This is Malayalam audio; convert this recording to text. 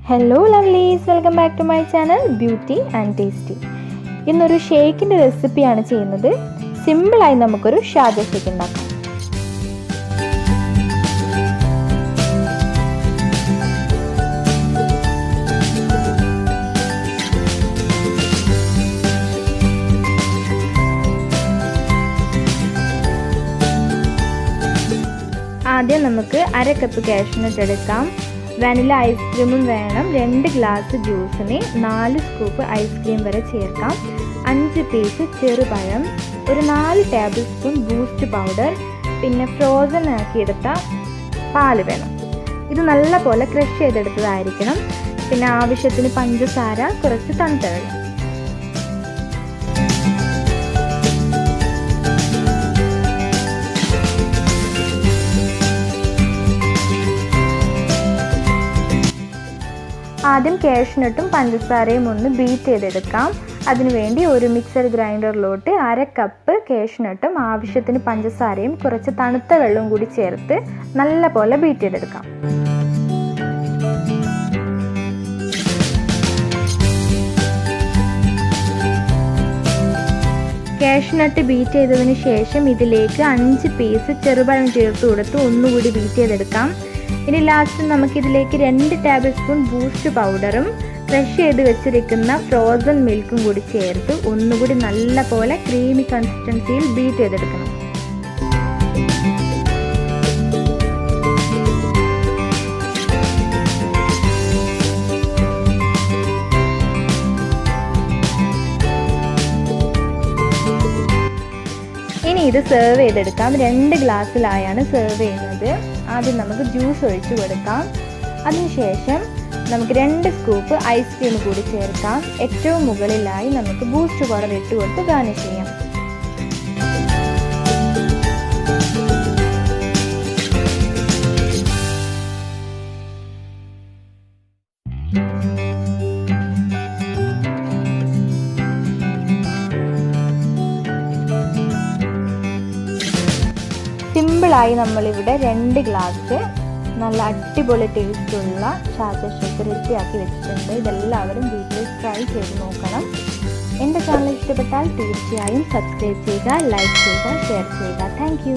Hello lovelies, welcome back to my channel Beauty and Tasty. ഇന്നൊരു ഷേക്കിൻ്റെ റെസിപ്പിയാണ് ചെയ്യുന്നത്. സിമ്പിളായി നമുക്കൊരു ഷാർജ ഷേക്ക് ഉണ്ടാക്കാം. ആദ്യം നമുക്ക് 1/2 കപ്പ് കാഷ്യൂനട്ട് എടുക്കാം. വാനില ഐസ്ക്രീമും വേണം. 2 ഗ്ലാസ് ജ്യൂസിന് 4 സ്കൂപ്പ് ഐസ്ക്രീം വരെ ചേർക്കാം. 5 പീസ് ചെറുപഴം, ഒരു 4 ടേബിൾ സ്പൂൺ ബൂസ്റ്റ് പൗഡർ, പിന്നെ ഫ്രോസൺ ആക്കിയെടുത്ത പാൽ വേണം. ഇത് നല്ലപോലെ ക്രഷ് ചെയ്തെടുത്തതായിരിക്കണം. പിന്നെ ആവശ്യത്തിന് പഞ്ചസാര, കുറച്ച് തണുത്ത വെള്ളം. ആദ്യം കാഷ്യൂനട്ടും പഞ്ചസാരയും ഒന്ന് ബീറ്റ് ചെയ്തെടുക്കാം. അതിനുവേണ്ടി ഒരു മിക്സർ ഗ്രൈൻഡറിലോട്ട് 1/2 കപ്പ് കാഷ്യൂനട്ടും ആവശ്യത്തിന് പഞ്ചസാരയും കുറച്ച് തണുത്ത വെള്ളവും കൂടി ചേർത്ത് നല്ലപോലെ ബീറ്റ് ചെയ്തെടുക്കാം. കാഷ്യൂനട്ട് ബീറ്റ് ചെയ്തതിന് ശേഷം ഇതിലേക്ക് 5 പീസ് ചെറുപഴം ചേർത്ത് കൊടുത്ത് ഒന്നുകൂടി ബീറ്റ് ചെയ്തെടുക്കാം. ഇനി ലാസ്റ്റ് നമുക്കിതിലേക്ക് 2 ടേബിൾ സ്പൂൺ ബൂസ്റ്റ് പൗഡറും ക്രഷ് ചെയ്ത് വെച്ചിരിക്കുന്ന ഫ്രോസൺ മിൽക്കും കൂടി ചേർത്ത് ഒന്നുകൂടി നല്ല പോലെ ക്രീമി കൺസിസ്റ്റൻസിയിൽ ബീറ്റ് ചെയ്തെടുക്കണം. ഇനി ഇത് സെർവ് ചെയ്തെടുക്കാം. 2 ഗ്ലാസ്സിലായാണ് സെർവ് ചെയ്യുന്നത്. ആദ്യം നമുക്ക് ജ്യൂസ് ഒഴിച്ചു കൊടുക്കാം. അതിനുശേഷം നമുക്ക് 2 സ്കൂപ്പ് ഐസ്ക്രീം കൂടി ചേർക്കാം. ഏറ്റവും മുകളിലായി നമുക്ക് ബൂസ്റ്റ് പൗഡർ ഇട്ട് കൊടുത്ത് ഗാർണിഷ് ചെയ്യാം. സിമ്പിളായി നമ്മളിവിടെ 2 ഗ്ലാസ് നല്ല അടിപൊളി ടേസ്റ്റുള്ള ഷാർജ ഷേക്ക് റെഡിയാക്കി വെച്ചിട്ടുണ്ട്. ഇതെല്ലാവരും വീട്ടിൽ ട്രൈ ചെയ്ത് നോക്കണം. എൻ്റെ ചാനൽ ഇഷ്ടപ്പെട്ടാൽ തീർച്ചയായും സബ്സ്ക്രൈബ് ചെയ്യുക, ലൈക്ക് ചെയ്യുക, ഷെയർ ചെയ്യുക. താങ്ക്